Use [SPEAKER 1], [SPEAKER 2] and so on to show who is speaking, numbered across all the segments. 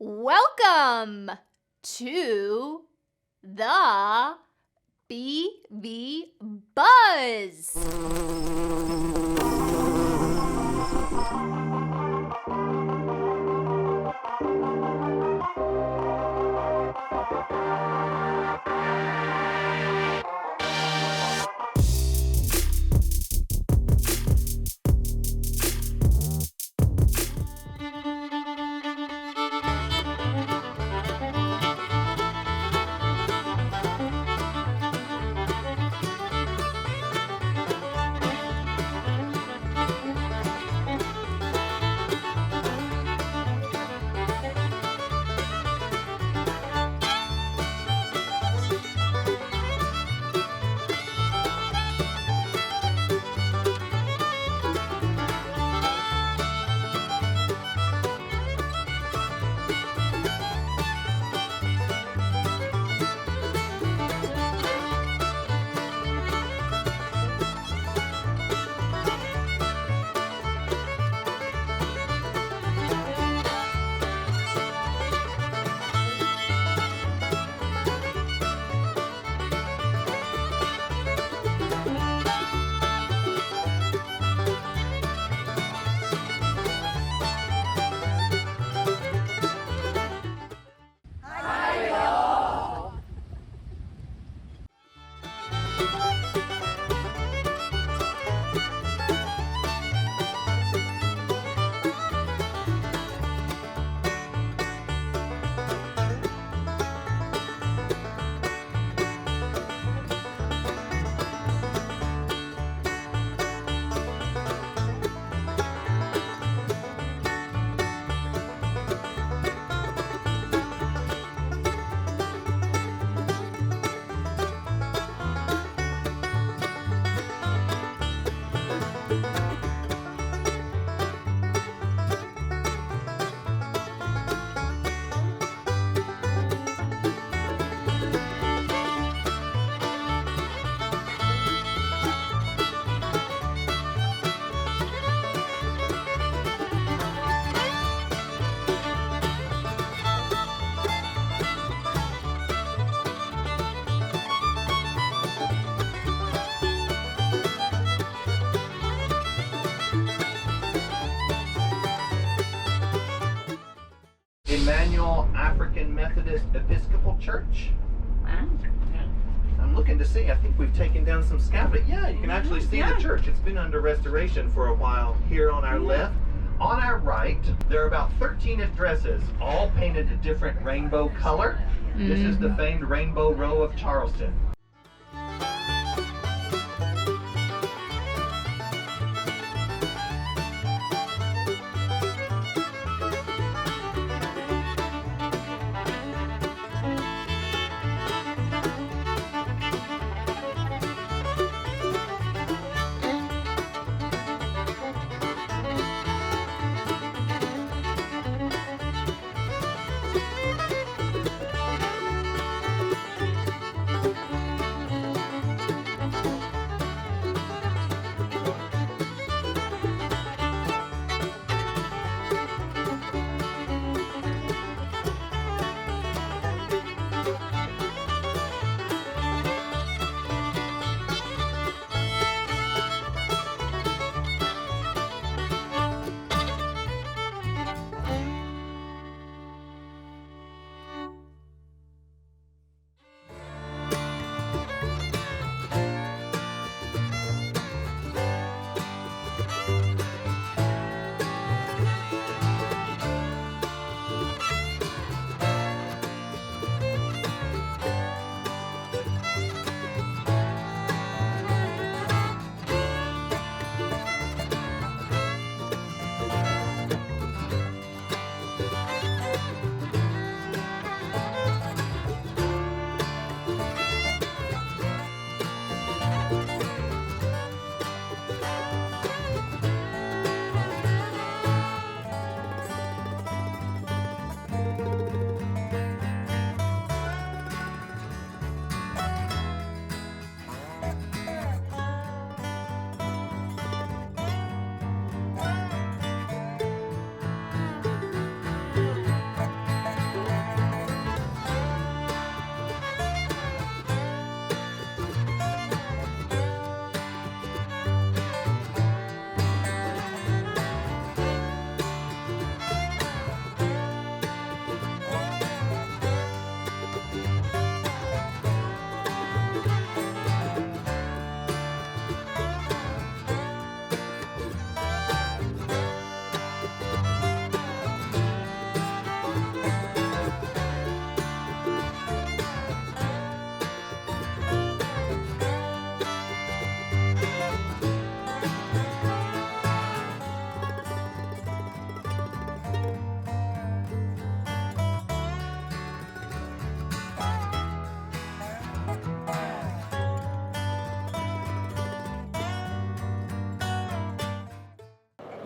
[SPEAKER 1] Welcome to the BB Buzz.
[SPEAKER 2] Emmanuel African Methodist Episcopal Church. I'm looking to see. I think we've taken down some scaffolding. Yeah, you can actually see the church. It's been under restoration for a while. Here on our left. On our right, there are about 13 addresses, all painted a different rainbow color. This is the famed Rainbow Row of Charleston.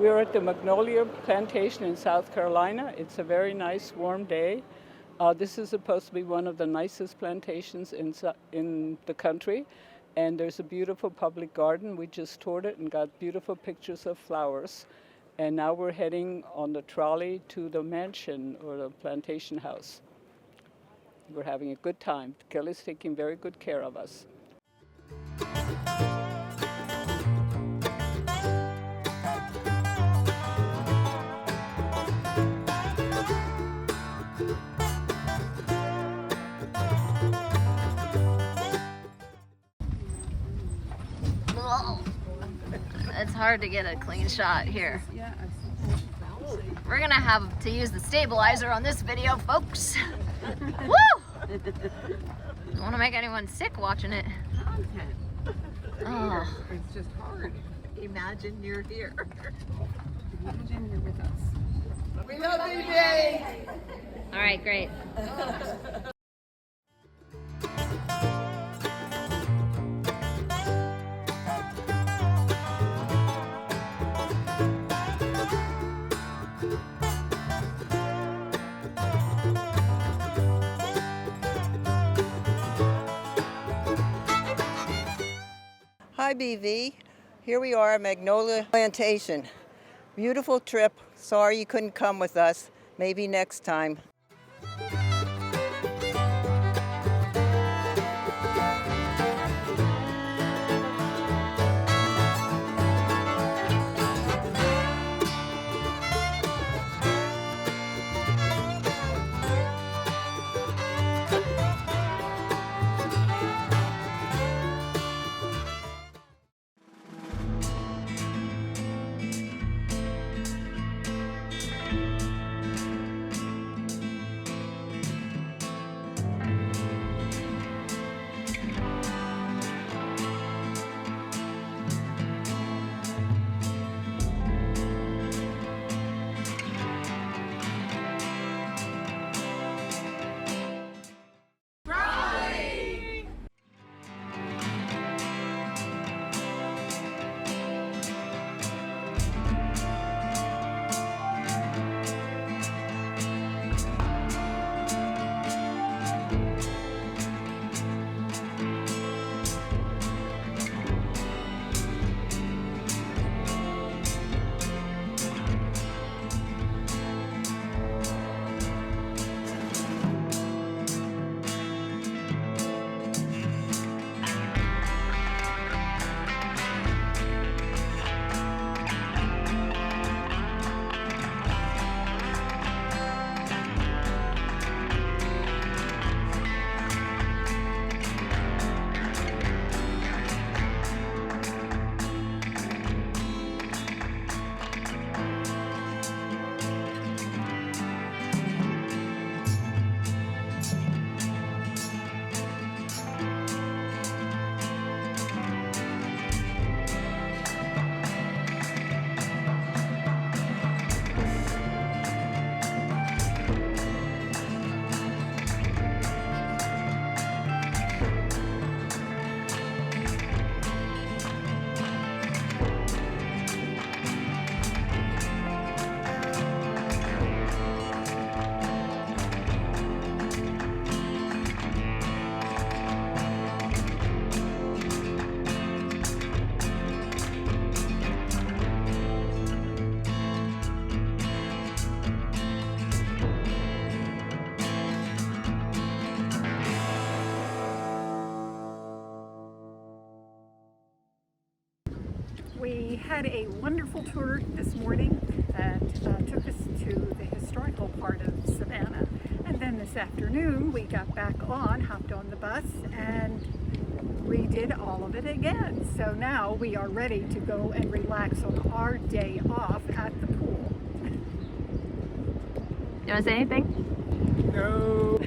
[SPEAKER 3] We're at the Magnolia Plantation in South Carolina. It's a very nice warm day. This is supposed to be one of the nicest plantations in the country. And there's a beautiful public garden. We just toured it and got beautiful pictures of flowers. And now we're heading on the trolley to the mansion or the plantation house. We're having a good time. Kelly's taking very good care of us.
[SPEAKER 1] It's hard to get a clean shot here. We're gonna have to use the stabilizer on this video, folks. Woo! Don't want to make anyone sick watching it. Oh.
[SPEAKER 4] It's just hard. Imagine you're here. Imagine you're with us. We love you, Jay!
[SPEAKER 1] All right, great.
[SPEAKER 5] Hi BV, here we are at Magnolia Plantation. Beautiful trip, sorry you couldn't come with us, maybe next time.
[SPEAKER 6] We had a wonderful tour this morning that took us to the historical part of Savannah. And then this afternoon we got back on, hopped on the bus, and redid all of it again. So now we are ready to go and relax on our day off at the pool.
[SPEAKER 1] You want to say anything?
[SPEAKER 3] No.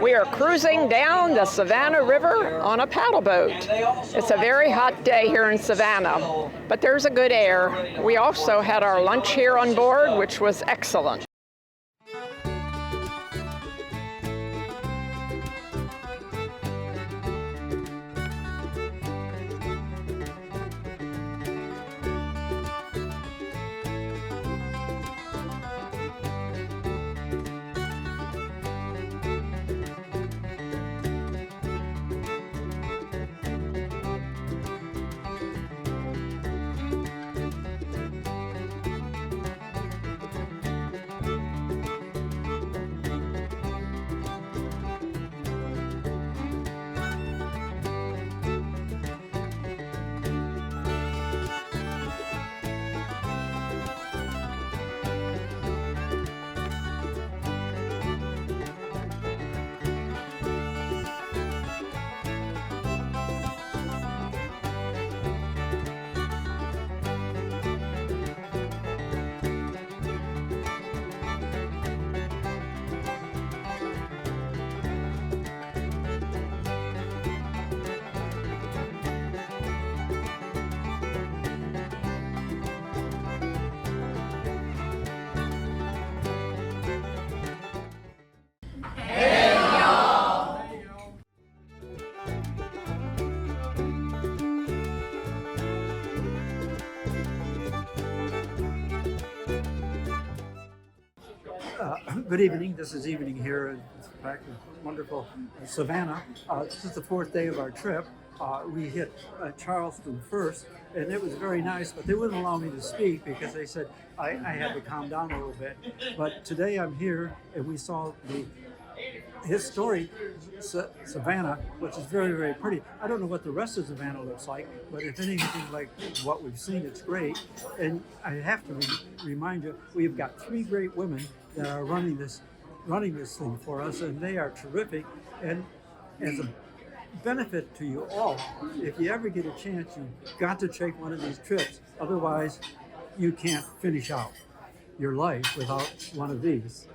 [SPEAKER 7] We are cruising down the Savannah River on a paddle boat. It's a very hot day here in Savannah, but there's a good air. We also had our lunch here on board, which was excellent.
[SPEAKER 8] Good evening. This is evening here at wonderful Savannah. This is the fourth day of our trip. We hit Charleston first, and it was very nice, but they wouldn't allow me to speak because they said I had to calm down a little bit. But today I'm here, and we saw the historic Savannah, which is very, very pretty. I don't know what the rest of Savannah looks like, but if anything like what we've seen, it's great. And I have to remind you, we've got three great women that are running this thing for us, and they are terrific. And as a benefit to you all, if you ever get a chance, you've got to take one of these trips. Otherwise, you can't finish out your life without one of these.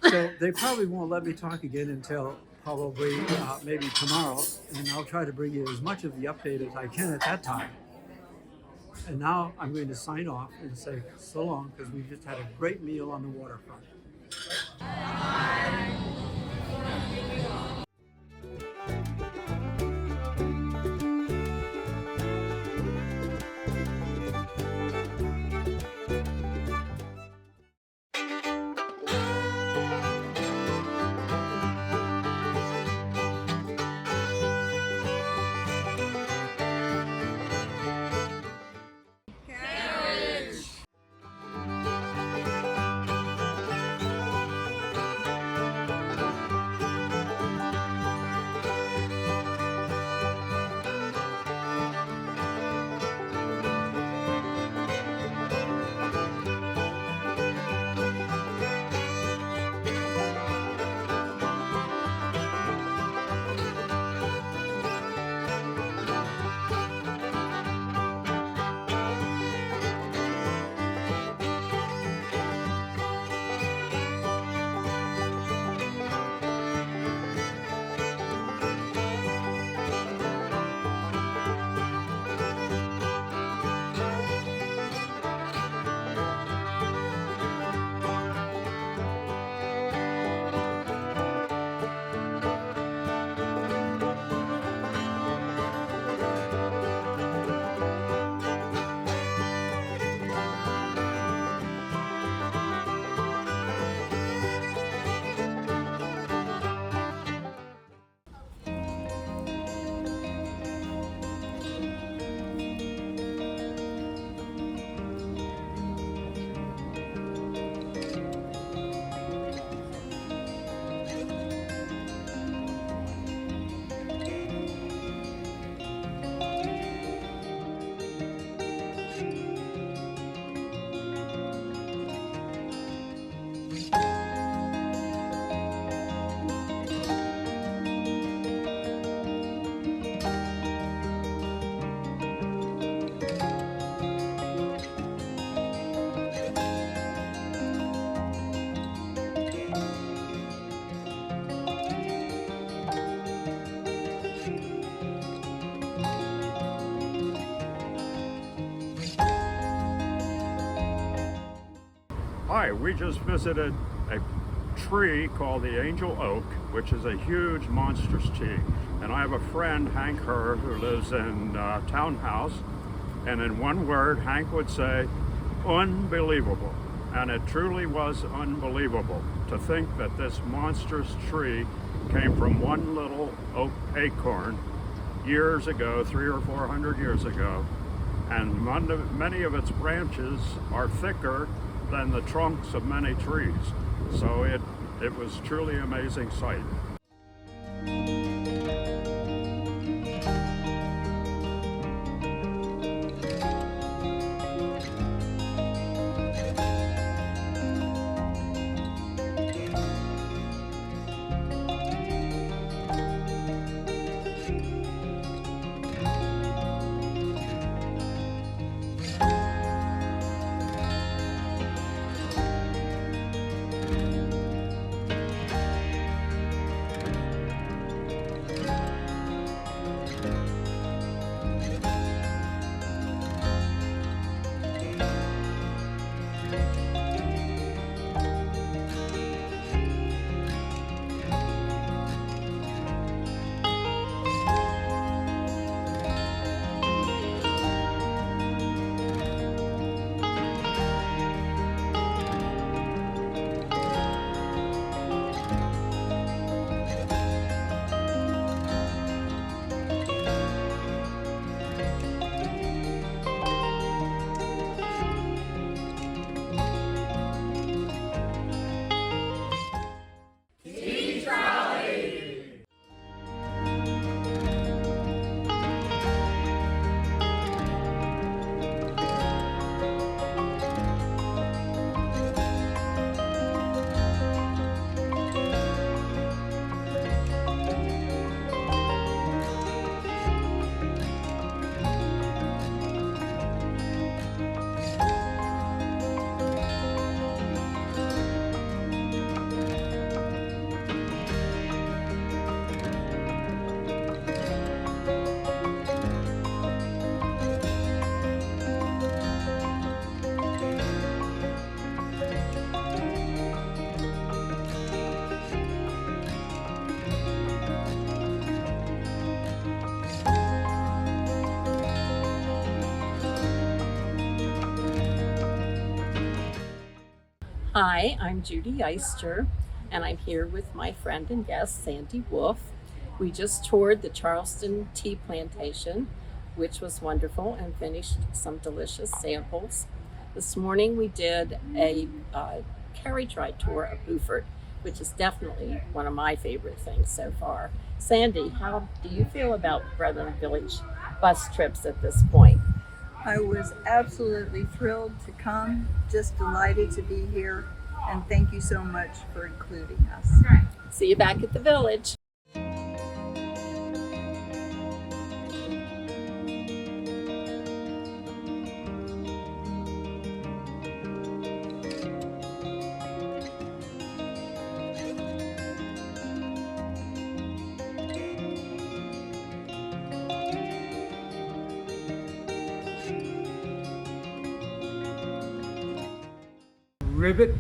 [SPEAKER 8] So they probably won't let me talk again until probably maybe tomorrow, and I'll try to bring you as much of the update as I can at that time. And now I'm going to sign off and say so long, because we just had a great meal on the waterfront.
[SPEAKER 9] Hi, we just visited a tree called the Angel Oak, which is a huge monstrous tree. And I have a friend, Hank Herr, who lives in Townhouse. And in one word, Hank would say, unbelievable. And it truly was unbelievable to think that this monstrous tree came from one little oak acorn years ago, 300 or 400 years ago. And many of its branches are thicker than the trunks of many trees. So it was truly an amazing sight.
[SPEAKER 10] Hi, I'm Judy Eister, and I'm here with my friend and guest, Sandy Wolf. We just toured the Charleston Tea Plantation, which was wonderful, and finished some delicious samples. This morning we did a carriage ride tour of Beaufort, which is definitely one of my favorite things so far. Sandy, how do you feel about Brethren Village bus trips at this point?
[SPEAKER 11] I was absolutely thrilled to come, just delighted to be here, and thank you so much for including us.
[SPEAKER 10] See you back at the village.
[SPEAKER 12] Ribbit.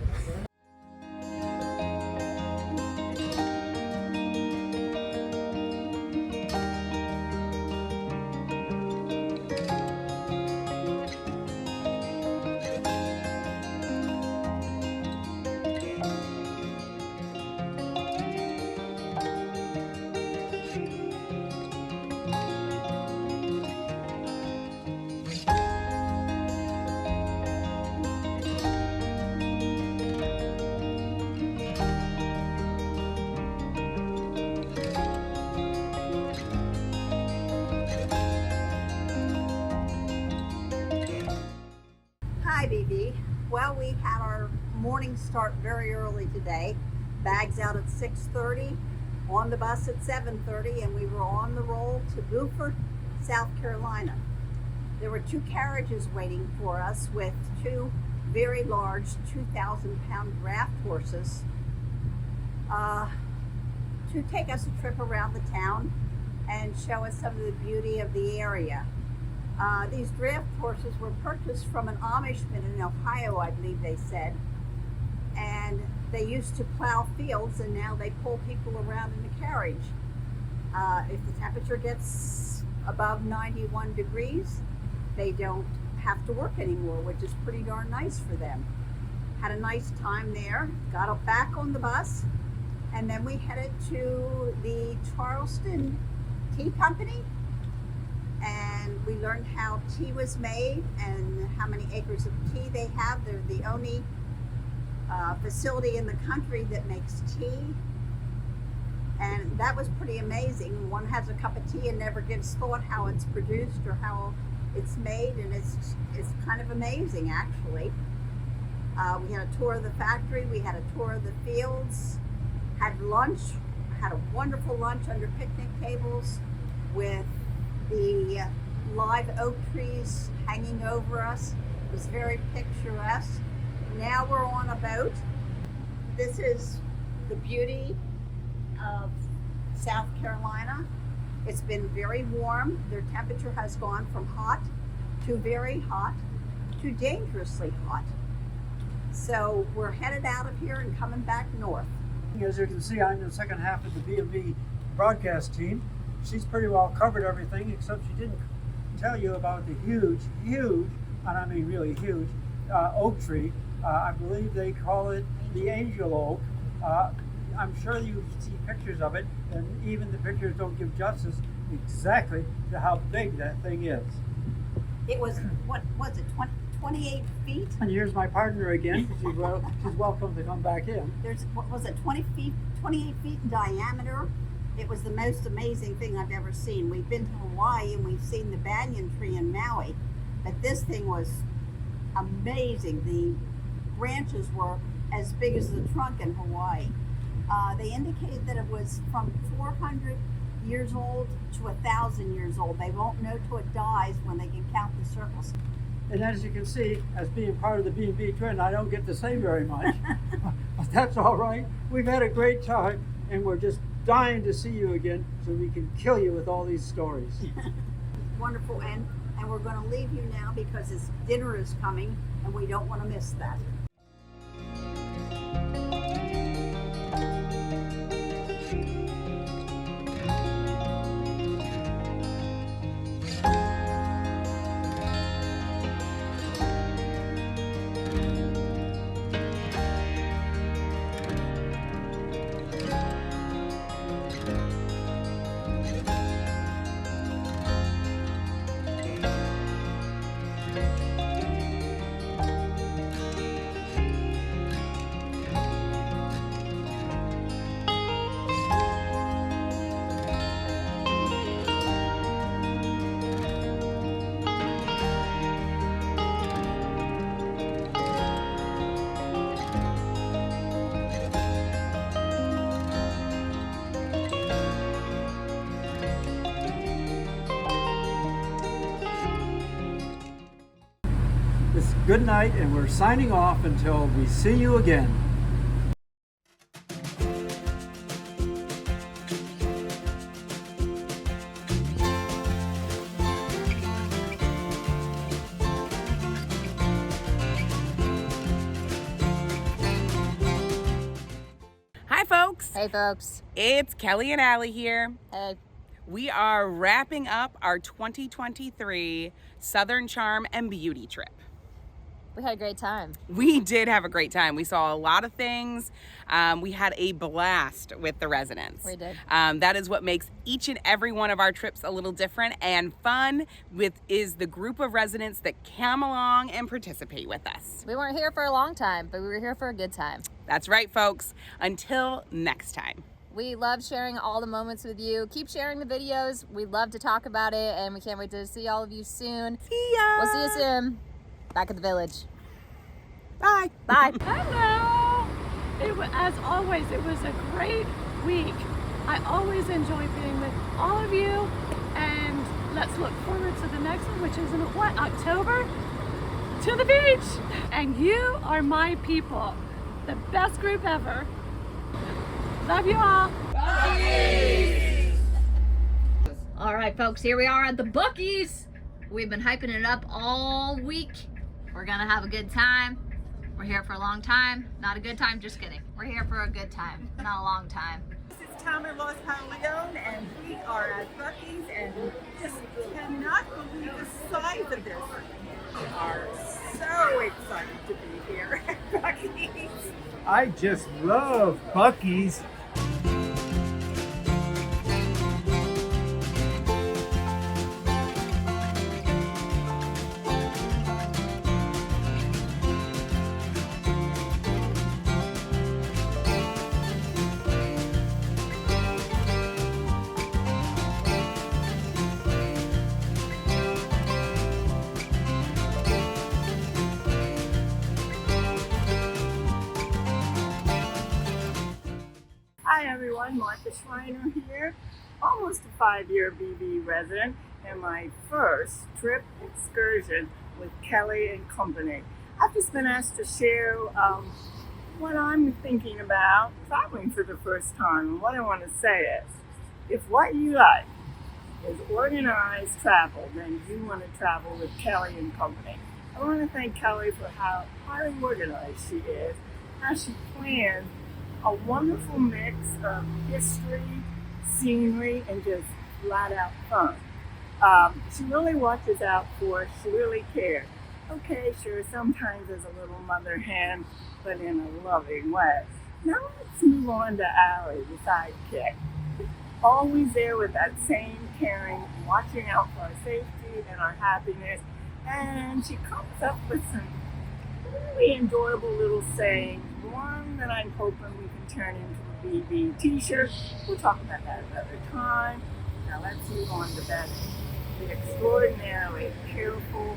[SPEAKER 13] Hi, BB. Well, we had our morning start very early today. Bags out at 6:30, on the bus at 7:30, and we were on the roll to Beaufort, South Carolina. There were two carriages waiting for us with two very large 2,000-pound draft horses to take us a trip around the town and show us some of the beauty of the area. These draft horses were purchased from an Amishman in Ohio, I believe they said, and they used to plow fields, and now they pull people around in a carriage. If the temperature gets above 91 degrees, they don't have to work anymore, which is pretty darn nice for them. Had a nice time there, got back on the bus, and then we headed to the Charleston Tea Company, and we learned how tea was made and how many acres of tea they have. They're the only facility in the country that makes tea, and that was pretty amazing. One has a cup of tea and never gives thought how it's produced or how it's made, and it's kind of amazing, actually. We had a tour of the factory, we had a tour of the fields, had lunch, had a wonderful lunch under picnic tables with the live oak trees hanging over us. It was very picturesque. Now we're on a boat. This is the beauty of South Carolina. It's been very warm. Their temperature has gone from hot to very hot to dangerously hot. So we're headed out of here and coming back north.
[SPEAKER 8] As you can see, I'm the second half of the B&B broadcast team. She's pretty well covered everything, except she didn't tell you about the huge, and I mean really huge, oak tree. I believe they call it the angel oak. I'm sure you see pictures of it, and even the pictures don't give justice exactly to how big that thing is.
[SPEAKER 13] It was, what was it, 28 feet?
[SPEAKER 8] And here's my partner again. She's welcome to come back in.
[SPEAKER 13] There's, what was it, 28 feet in diameter? It was the most amazing thing I've ever seen. We've been to Hawaii and we've seen the banyan tree in Maui, but this thing was amazing. The branches were as big as the trunk in Hawaii. They indicated that it was from 400 years old to 1,000 years old. They won't know till it dies when they can count the circles.
[SPEAKER 8] And as you can see, as being part of the B&B trend, I don't get to say very much, but that's all right. We've had a great time, and we're just dying to see you again so we can kill you with all these stories.
[SPEAKER 13] Wonderful, and we're going to leave you now because this dinner is coming, and we don't want to miss that.
[SPEAKER 8] It's good night, and we're signing off until we see you again.
[SPEAKER 12] Hi folks.
[SPEAKER 1] Hey folks.
[SPEAKER 12] It's Kelly and Allie here.
[SPEAKER 1] Hey.
[SPEAKER 12] We are wrapping up our 2023 Southern Charm and Beauty trip.
[SPEAKER 1] We had a great time.
[SPEAKER 12] We did have a great time. We saw a lot of things. We had a blast with the residents.
[SPEAKER 1] We did.
[SPEAKER 12] That is what makes each and every one of our trips a little different and fun is the group of residents that come along and participate with us.
[SPEAKER 1] We weren't here for a long time, but we were here for a good time.
[SPEAKER 12] That's right, folks. Until next time.
[SPEAKER 1] We love sharing all the moments with you. Keep sharing the videos. We'd love to talk about it, and we can't wait to see all of you soon.
[SPEAKER 12] See ya!
[SPEAKER 1] We'll see you soon. Back at the village.
[SPEAKER 12] Bye.
[SPEAKER 1] Bye.
[SPEAKER 6] Hello! As always, it was a great week. I always enjoy being with all of you, and let's look forward to the next one, which is in what, October? To the beach! And you are my people. The best group ever. Love you all.
[SPEAKER 1] All right, folks, here we are at the Bookies. We've been hyping it up all week. We're gonna have a good time. We're here for a long time. Not a good time, just kidding. We're here for a good time, not a long time.
[SPEAKER 4] This is Tom and Lois Paleone, and we are at Buc-ee's, and just cannot believe the size of this. We are so excited to be here at Buc-ee's.
[SPEAKER 14] I just love Buc-ee's.
[SPEAKER 6] Hi everyone, Martha Schreiner here, almost a 5-year BV resident, and my first trip excursion with Kelly and Company. I've just been asked to share what I'm thinking about traveling for the first time, and what I want to say is, if what you like is organized travel, then you want to travel with Kelly and Company. I want to thank Kelly for how highly organized she is, how she plans a wonderful mix of history, scenery, and just flat out fun. She really watches out for us. She really cares. Okay, sure, sometimes there's a little mother hen, but in a loving way. Now let's move on to Allie, the sidekick. Always there with that same caring, watching out for our safety and our happiness. And she comes up with some really enjoyable little sayings. One that I'm hoping we can turn into a BV t-shirt. We'll talk about that another time. Now let's move on to Betty, the extraordinarily careful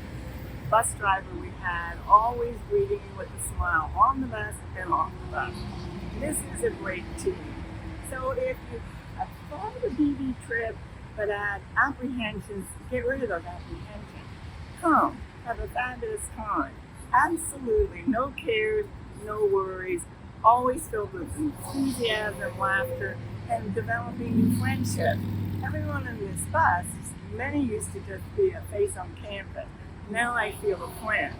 [SPEAKER 6] bus driver we had, always greeting you with a smile on the bus and off the bus. This is a great team. So if you have thought of a BV trip but had apprehensions, get rid of those apprehensions. Come, have a fabulous time. Absolutely no cares, no worries, always filled with enthusiasm, laughter, and developing new friendships. Everyone in this bus, many used to just be a face on campus. Now I feel a friend.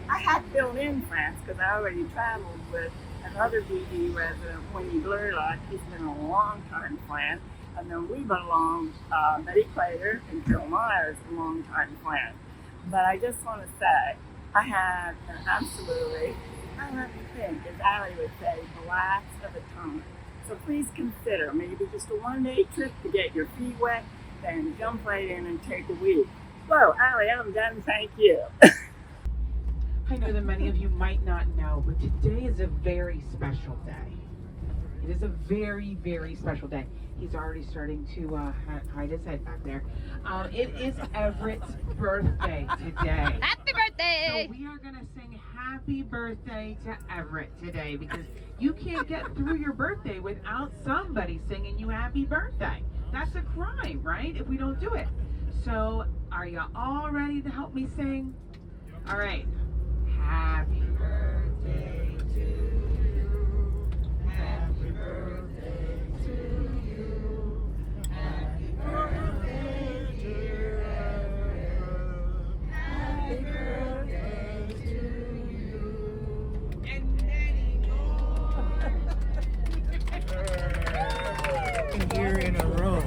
[SPEAKER 6] I had built-in friends because I already traveled with another BV resident, Winnie Blurlock. He's been a long-time friend. And then we belong, Betty Claytor and Joe Myers, a long-time friend. But I just want to say, I had an absolutely, let me think, as Allie would say, blast of a time. So please consider maybe just a one-day trip to get your feet wet, then jump right in and take a week. Whoa, Allie, I'm done, thank you.
[SPEAKER 15] I know that many of you might not know, but today is a very special day. It is a very, very special day. He's already starting to hide his head back there. It is Everett's birthday today.
[SPEAKER 1] Happy birthday!
[SPEAKER 15] So we are going to sing happy birthday to Everett today, because you can't get through your birthday without somebody singing you happy birthday. That's a crime, right, if we don't do it. So are you all ready to help me sing? All right. Happy birthday to you. Happy birthday to you. Happy birthday, dear Everett. Happy birthday to you. And many more.
[SPEAKER 14] Second year in a row.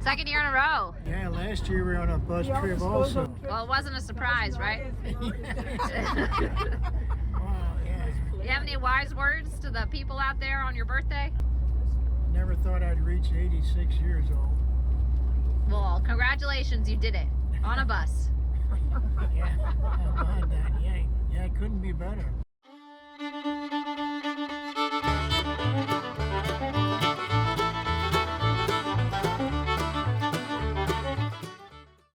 [SPEAKER 1] Second year in a row.
[SPEAKER 14] Yeah, last year we were on a bus trip also.
[SPEAKER 1] Well, it wasn't a surprise, right? You have any wise words to the people out there on your birthday?
[SPEAKER 14] Never thought I'd reach 86 years old.
[SPEAKER 1] Well, congratulations, you did it. On a bus.
[SPEAKER 14] Yeah, how about that? Yeah, it couldn't be better.